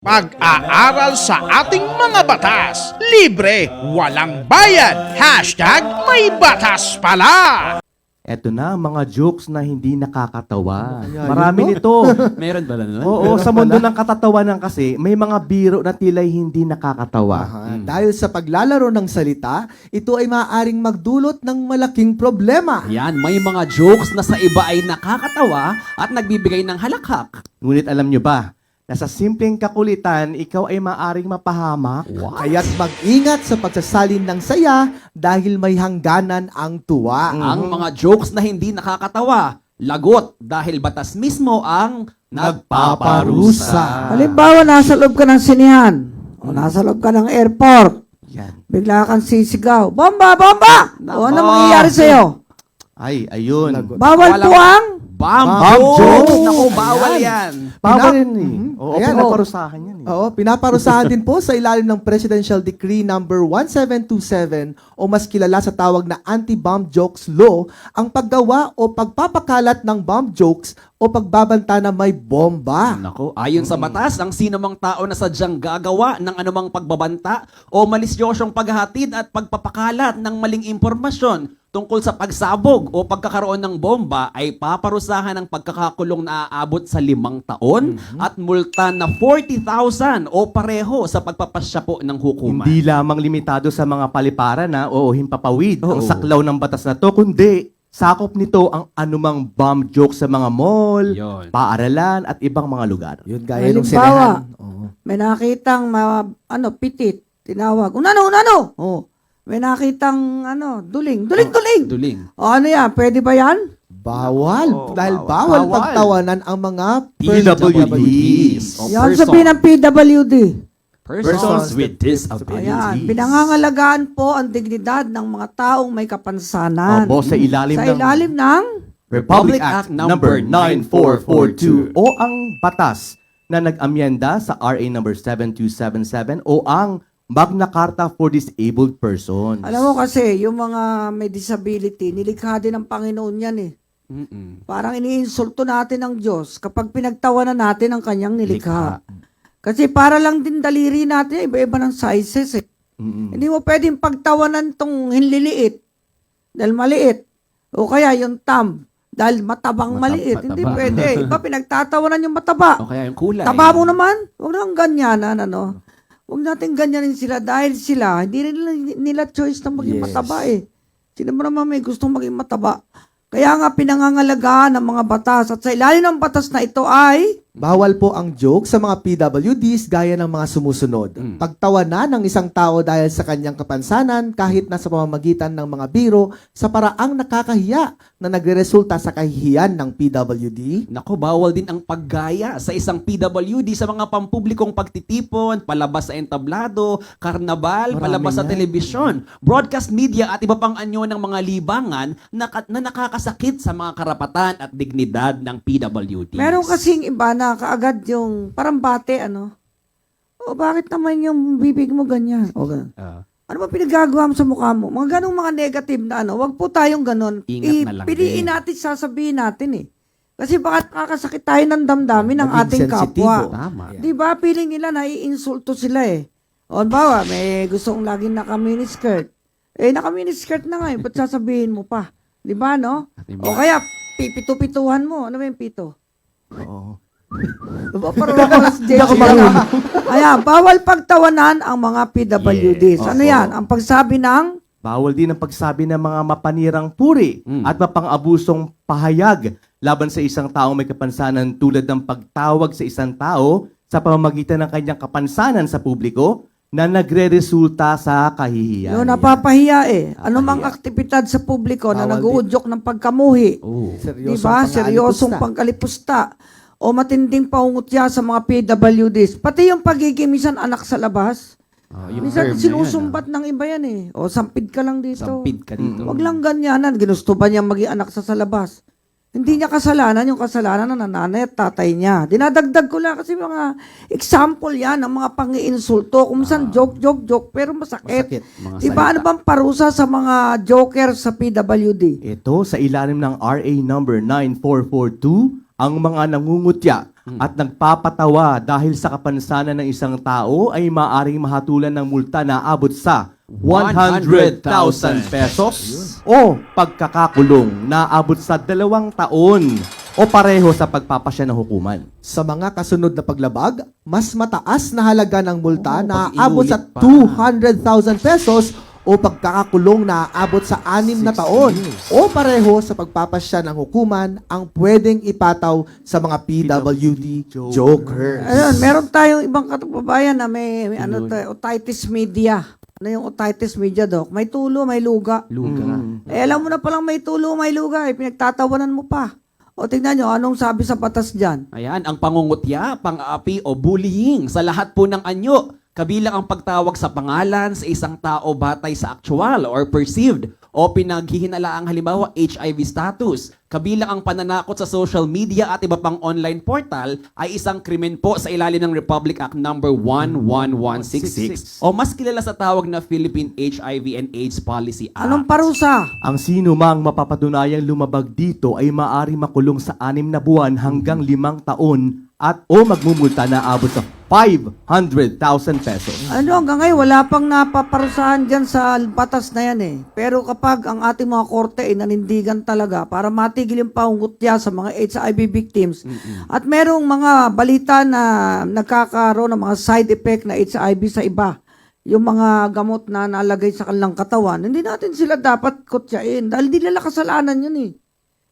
Pag-aaral sa ating mga batas. Libre, walang bayad. Hashtag may batas pala. Eto na, mga jokes na hindi nakakatawa. Kaya Marami yun, no? nito. Meron ba nun? Oo, sa mundo ng katatawanan kasi, may mga biro na tila'y hindi nakakatawa. Dahil sa paglalaro ng salita, ito ay maaaring magdulot ng malaking problema. Yan, may mga jokes na sa iba ay nakakatawa at nagbibigay ng halakhak. Ngunit alam nyo ba, na sa simpleng kakulitan, ikaw ay maaring mapahamak. Kaya't mag-ingat sa pagsasalin ng saya dahil may hangganan ang tuwa. Ang mga jokes na hindi nakakatawa, lagot dahil batas mismo ang nagpaparusa. Halimbawa, nasa loob ka ng sinihan, o nasa loob ka ng airport, Yan. bigla kang sisigaw, bomba, bomba! O ano Nako. mangyayari sa'yo? Ay, ayun. Bawal Walang- po ang Bam jokes! jokes! Naku, bawal Ayan. yan. Bawal Pinap- yun eh. Oo, Ayan, pinaparusahan yan eh. Oo, pinaparusahan din po sa ilalim ng Presidential Decree number 1727 o mas kilala sa tawag na Anti-Bomb Jokes Law ang paggawa o pagpapakalat ng bomb jokes o pagbabanta na may bomba. Nako, ayon sa batas, ang sinumang tao na sadyang gagawa ng anumang pagbabanta o malisyosyong paghahatid at pagpapakalat ng maling impormasyon tungkol sa pagsabog o pagkakaroon ng bomba ay paparusahan ng pagkakakulong na aabot sa 5 taon at multa na 40,000 o pareho sa pagpapasya po ng hukuman. Hindi lamang limitado sa mga paliparan na o himpapawid ang Oo. saklaw ng batas na to, kundi sakop nito ang anumang bomb joke sa mga mall, Yun. paaralan at ibang mga lugar. Yun, gaya nung Halimbawa, sinehan. Oo. may nakitang pitit, tinawag, unano! O, may nakitang duling. Duling. O ano yan, pwede ba yan? Bawal. Oo, Dahil bawal. bawal pagtawanan ang mga PWDs. O Yan person- sabihin ng PWD. Persons with disabilities. Ayan, pinangangalagaan po ang dignidad ng mga taong may kapansanan. Opo, sa ilalim Sa ng ilalim ng Republic Act number 9442 o ang batas na nag-amyenda sa RA number 7277 o ang Magna Carta for Disabled Persons. Alam mo kasi, yung mga may disability, nilikha din ng Panginoon yan eh. Mm-mm. Parang iniinsulto natin ang Diyos kapag pinagtawanan natin ang kanyang nilikha. Kasi para lang din daliri natin, iba-iba ng sizes eh. Mm-mm. Hindi mo pwedeng pagtawanan tong hinliliit dahil maliit. O kaya yung thumb dahil matabang maliit. Hindi mataba. pwede. Iba pinagtatawanan yung mataba. O kaya yung kulay. Taba mo naman. Huwag nang ganyanan, ano. Huwag natin ganyanin sila dahil sila, hindi rin nila choice na maging Yes. mataba eh. Sino mo naman may gustong maging mataba? Kaya nga pinangangalagaan ng mga batas at sa ilalim ng batas na ito ay Bawal po ang joke sa mga PWDs gaya ng mga sumusunod. Pagtawanan ng isang tao dahil sa kanyang kapansanan kahit na sa pamamagitan ng mga biro sa paraang nakakahiya na nagreresulta sa kahihiyan ng PWD. Nako, bawal din ang paggaya sa isang PWD sa mga pampublikong pagtitipon, palabas sa entablado, karnabal, Marami palabas sa yan. telebisyon, broadcast media at iba pang anyo ng mga libangan na nakakasakit sa mga karapatan at dignidad ng PWD. meron kasing iba na kaagad yung parang bate, ano. O bakit naman yung bibig mo ganyan? O ganun. Ano ba pinagagawa mo sa mukha mo? Mga ganong mga negative na ano, wag po tayong ganon. Ingat na lang Piliin din. natin, sasabihin natin eh. Kasi baka kakasakit tayo ng damdamin ng Naging ating sensitibo. kapwa. Tama. Di ba? Feeling nila naiinsulto sila eh. O bawa, may gustong laging naka-miniskirt. Eh, naka-miniskirt na nga eh. Ba't sasabihin mo pa? Di ba, no? O kaya, pipito-pituhan mo. Ano ba yung pito? Oo. Ayan, bawal pagtawanan ang mga PWDs. Ano yan? Ang pagsabi ng Bawal din ang pagsabi ng mga mapanirang puri at mapang-abusong pahayag laban sa isang taong may kapansanan tulad ng pagtawag sa isang tao sa pamamagitan ng kanyang kapansanan sa publiko na nagre-resulta sa kahihiyan. yung napapahiya eh. Ano mang aktibidad sa publiko na Bawal nag-uudyok ng pagkamuhi. Oh. Di ba? Seryosong pangkalipusta. O matinding pangungutya sa mga PWDs. Pati yung pagiging minsan anak sa labas. Yung Minsan term na yan, sinusumbat ng iba yan eh. O sampid ka lang dito. Sampid ka dito. Wag lang ganyanan. Ginusto ba niya maging anak sa labas? Hindi niya kasalanan yung kasalanan ng nanay at tatay niya. Dinadagdag ko lang kasi mga example yan ng mga pangiinsulto. Kung minsan joke, pero masakit. Mga Di ba ano salita. bang parusa sa mga joker sa PWD? Ito sa ilalim ng RA number 9442, ang mga nangungutya at nagpapatawa dahil sa kapansanan ng isang tao ay maaaring mahatulan ng multa na abot sa 100,000 pesos o pagkakakulong na abot sa 2 taon o pareho sa pagpapasya ng hukuman. Sa mga kasunod na paglabag, mas mataas na halaga ng multa na pag aabot sa inulit pa. 200,000 pesos o pagkakakulong na aabot sa 6 na taon o pareho sa pagpapasya ng hukuman ang pwedeng ipataw sa mga PWD jokers. Ayun, meron tayong ibang kababayan na may ano tayo, otitis media. Ano yung otitis media, Doc? May tulo, may luga. Alam mo na palang may tulo, may luga. Pinagtatawanan mo pa. O tingnan nyo, anong sabi sa batas dyan? Ayan, ang pangungutya, pang-aapi o bullying sa lahat po ng anyo, kabilang ang pagtawag sa pangalan sa isang tao batay sa actual or perceived o pinaghihinalaang halimbawa HIV status, kabilang ang pananakot sa social media at iba pang online portal ay isang krimen po sa ilalim ng Republic Act number 11166 o mas kilala sa tawag na Philippine HIV and AIDS Policy Act. Anong parusa? Ang sino mang mapapatunayang lumabag dito ay maaari makulong sa 6 na buwan hanggang 5 taon at o magmumulta na abot sa 500,000 pesos. Ano, hanggang ngayon, wala pang napaparusahan dyan sa batas na yan eh. Pero kapag ang ating mga korte ay nanindigan talaga para matigil yung pangungutya sa mga HIV victims at merong mga balita na nagkakaroon ng mga side effect na HIV sa iba, yung mga gamot na nalagay sa kanilang katawan, hindi natin sila dapat kutyain dahil di nila kasalanan yun eh.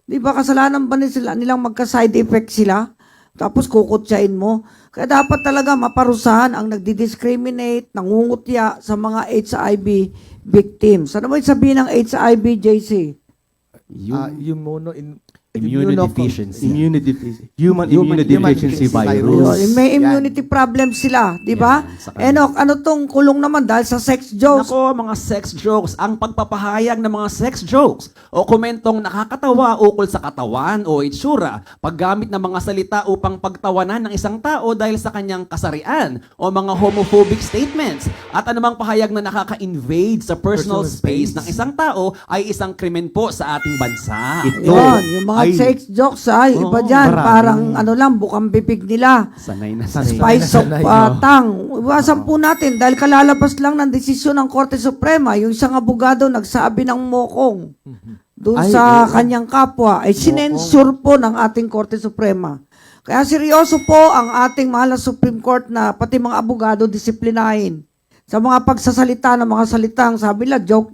Di ba kasalanan ba nilang magka-side effect sila? Tapos kukutsain mo. Kaya dapat talaga maparusahan ang nagdi-discriminate, nangungutya sa mga HIV victims. Ano ba yung sabihin ng HIV, JC? Human immunodeficiency virus. May immunity problem sila, di ba? Enoch, ano tong kulong naman dahil sa sex jokes? Nako, mga sex jokes, ang pagpapahayag ng mga sex jokes o komentong nakakatawa ukol sa katawan o itsura, paggamit ng mga salita upang pagtawanan ng isang tao dahil sa kanyang kasarian o mga homophobic statements at anumang pahayag na nakaka-invade sa personal space ng isang tao ay isang krimen po sa ating bansa. Yun, yung mga sex jokes yung iba dyan, marami. parang ano lang, bukang bibig nila. Sanay na Spice of tang. Iwasan po natin dahil kalalabas lang ng desisyon ng Korte Suprema, yung isang abogado nagsabi ng mokong doon sa kanyang kapwa, ay sinensure po ng ating Korte Suprema. Kaya seryoso po ang ating mahal na Supreme Court na pati mga abogado disiplinahin sa mga pagsasalita ng mga salitang sabi nila, joke.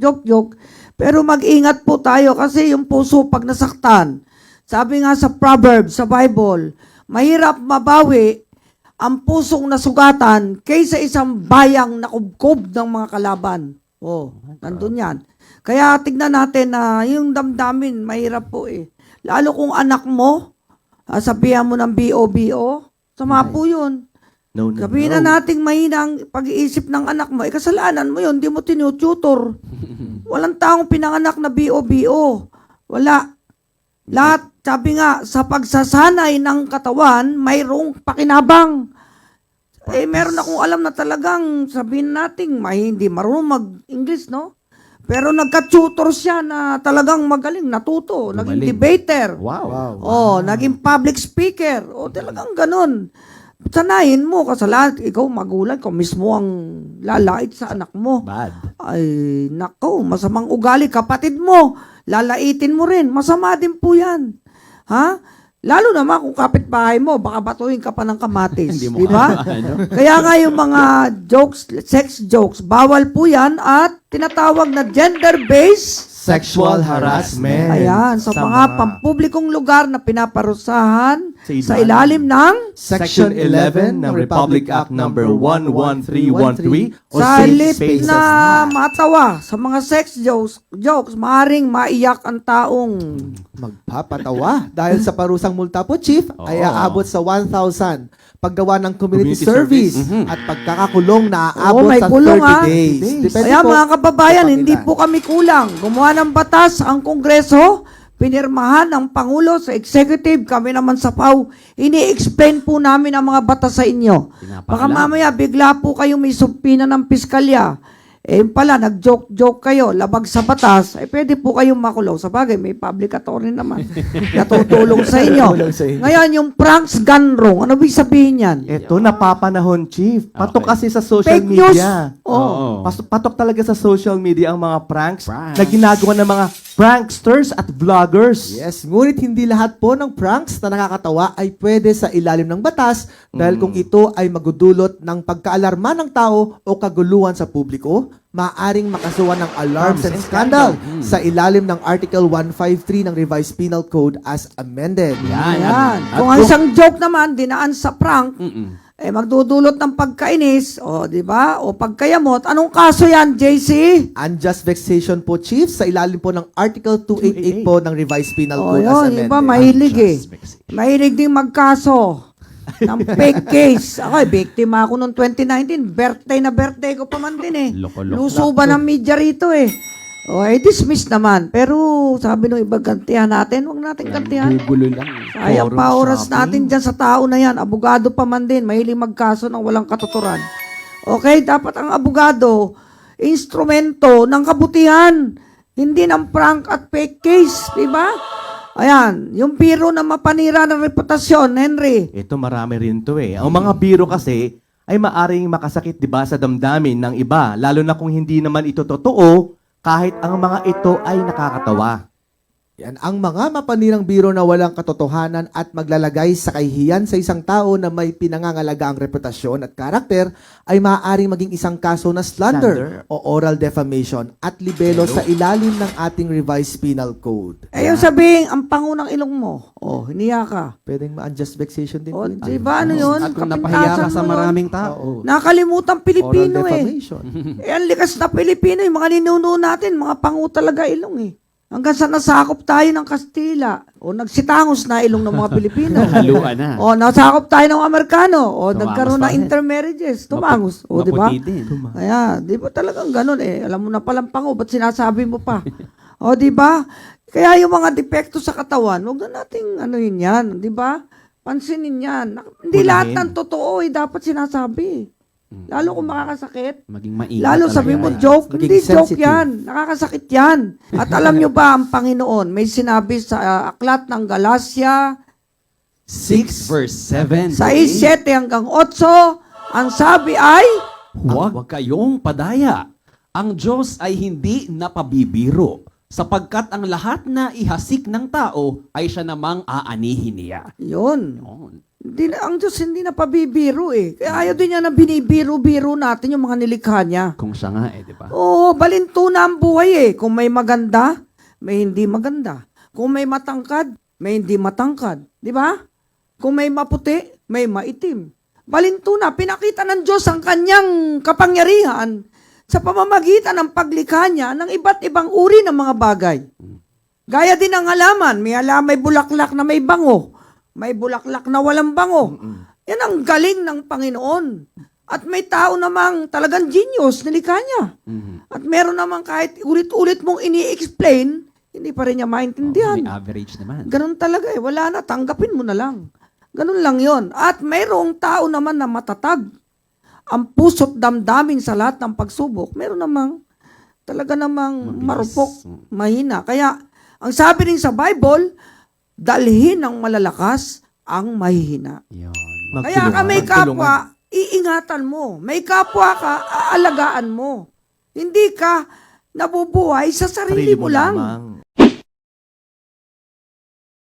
Pero mag-ingat po tayo kasi yung puso pag nasaktan, sabi nga sa Proverbs, sa Bible, mahirap mabawi ang pusong nasugatan kaysa isang bayang nakubkob ng mga kalaban. Nandun yan. Kaya tignan natin na yung damdamin, mahirap po eh. Lalo kung anak mo, sabihan mo ng BO, sama po yun. Sabihin na nating mahina ang pag-iisip ng anak mo, kasalanan mo yun, di mo tinututor. Walang taong pinanganak na BO. Wala. Lahat, sabi nga, sa pagsasanay ng katawan, mayroong pakinabang. Meron akong alam na talagang sabihin natin, hindi marunong mag-English, no? Pero nagka-tutor siya na talagang magaling, natuto, naging debater. Wow. Naging public speaker. Talagang ganun. Sanayin mo, kasalanan, ikaw magulang, ikaw mismo ang lalait sa anak mo. Bad. Ay, nako, masamang ugali, kapatid mo, lalaitin mo rin, masama din po yan. Ha? Lalo naman kung kapitbahay mo, baka batuhin ka pa ng kamatis. Hindi mo di ba? Kaya nga yung mga jokes, sex jokes, bawal po yan at tinatawag na gender-based Sexual harassment. Ayan, sa mga pampublikong lugar na pinaparusahan sa ilalim ng Section 11 ng Republic Act number 11313 o sa Safe halip Spaces. na matawa sa mga sex jokes, maaaring maiyak ang taong Magpapatawa dahil sa parusang multa po, Chief, ay aabot sa 1,000. Paggawa ng community service at pagkakakulong na aabot may sa kulong, 30 days. Depende Kaya po mga kababayan, sa hindi kanila. po kami kulang. Gumawa ng batas ang Kongreso, pinirmahan ng Pangulo sa Executive, kami naman sa PAW. Ini-explain po namin ang mga batas sa inyo. Baka mamaya bigla po kayong may supina ng piskalya. Eh pala, nag-joke-joke kayo, labag sa batas, eh pwede po kayong makulong. Sa bagay, may public attorney naman. Natutulong sa inyo. Natutulong sa inyo. Ngayon, yung pranks gone wrong, ano ibig sabihin yan? Ito, napapanahon, Chief. Patok kasi sa social Fake news. media. Oh. Patok talaga sa social media ang mga pranks Pranks. na ginagawa ng mga pranksters at vloggers. Yes, ngunit hindi lahat po ng pranks na nakakatawa ay pwede sa ilalim ng batas dahil kung ito ay magudulot ng pagkaalarma ng tao o kaguluhan sa publiko, maaaring makasuhan ng alarms and scandal sa ilalim ng Article 153 ng Revised Penal Code as amended. Ayan. Kung ang isang joke naman, dinaan sa prank, eh magdudulot ng pagkainis, o di ba? O pagkayamot. Anong kaso yan, JC? Unjust vexation po, Chief, sa ilalim po ng Article 288 po ng Revised Penal O Code as yun, amended. iba mahilig eh. Unjust vexation. Mahilig din magkaso ng fake case. Ako, biktima ako noong 2019. Birthday na birthday ko pa man din eh. Loko-loko. Luso ba ng media rito eh? O, dismiss naman. Pero sabi nung iba, gantihan natin. Huwag natin gantihan. Gugulo lang. Sayang Forum pa oras shopping. natin dyan sa tao na yan. Abogado pa man din. Mahiling magkaso ng walang katuturan. Okay, dapat ang abogado, instrumento ng kabutihan. Hindi ng prank at fake case. Diba? Ayan, yung biro na mapanira ng reputasyon, Henry. Ito marami rin to eh. Ang mga biro kasi ay maaring makasakit 'di ba sa damdamin ng iba, lalo na kung hindi naman ito totoo, kahit ang mga ito ay nakakatawa. Yan, ang mga mapanirang biro na walang katotohanan at maglalagay sa kahihiyan sa isang tao na may pinangangalaga ang reputasyon at karakter ay maaaring maging isang kaso na slander o oral defamation at libelo sa ilalim ng ating revised penal code. Eh, yung sabihin, ang pangunang ilong mo. Oh, hiniya ka. Pwedeng ma-unjust vexation din O, po yun. diba ano yun? At kung napahiya ka Kapintasan sa mo yun. maraming tao. Nakalimutan Pilipino Oral eh. defamation. Eh, ang likas na Pilipino, yung mga ninuno natin, mga pangu talaga ilong eh. Hanggang sa nasakop tayo ng Kastila. O nagsitangos na ilong ng mga Pilipino. Haluan na. O nasakop tayo ng Amerikano. O Tumangos nagkaroon pa ng rin. intermarriages. Tumangos. O, di ba? Maputi din. Kaya, di ba talagang ganun eh. Alam mo na palang pango, ba't sinasabi mo pa? O, di ba? Kaya yung mga depekto sa katawan, huwag na nating ano yun yan. Di ba? Pansinin yan. Hindi Unahin. lahat ng totoo eh, dapat sinasabi. Lalo kung makakasakit. Maging maingat. Lalo talaga sabi mo, yan. joke. Maging Hindi joke sensitive. yan. Nakakasakit yan. At alam nyo ba, ang Panginoon, may sinabi sa aklat ng Galacia 6 verse 7. 6:7 hanggang 8, ang sabi ay, Huwag kayong padaya. Ang Diyos ay hindi napabibiro, sapagkat ang lahat na ihasik ng tao ay siya namang aanihin niya. yun. Yun. Hindi, ang Diyos hindi na pabibiro eh. Kaya ayaw din niya na binibiro-biro natin yung mga nilikha niya. Kung siya nga di ba? Oo, balinto na ang buhay eh. Kung may maganda, may hindi maganda. Kung may matangkad, may hindi matangkad. Di ba? Kung may maputi, may maitim. Balinto na, pinakita ng Diyos ang kanyang kapangyarihan sa pamamagitan ng paglikha niya ng iba't ibang uri ng mga bagay. Gaya din ng halaman, may bulaklak na may bango. May bulaklak na walang bango. Yan ang galing ng Panginoon. At may tao namang talagang genius, nilikha niya. At meron namang kahit ulit-ulit mong ini-explain, hindi pa rin niya maintindihan. May average naman. Ganun talaga eh. Wala na, tanggapin mo na lang. Ganun lang yon. At mayroong tao naman na matatag. Ang puso't damdamin sa lahat ng pagsubok. Meron namang, talaga namang Mabilis. marupok, mahina. Kaya, ang sabi rin sa Bible, dalhin ng malalakas ang mahihina. Yun. Kaya ka may kapwa, iingatan mo. May kapwa ka, aalagaan mo. Hindi ka nabubuhay sa sarili mo lang. lamang.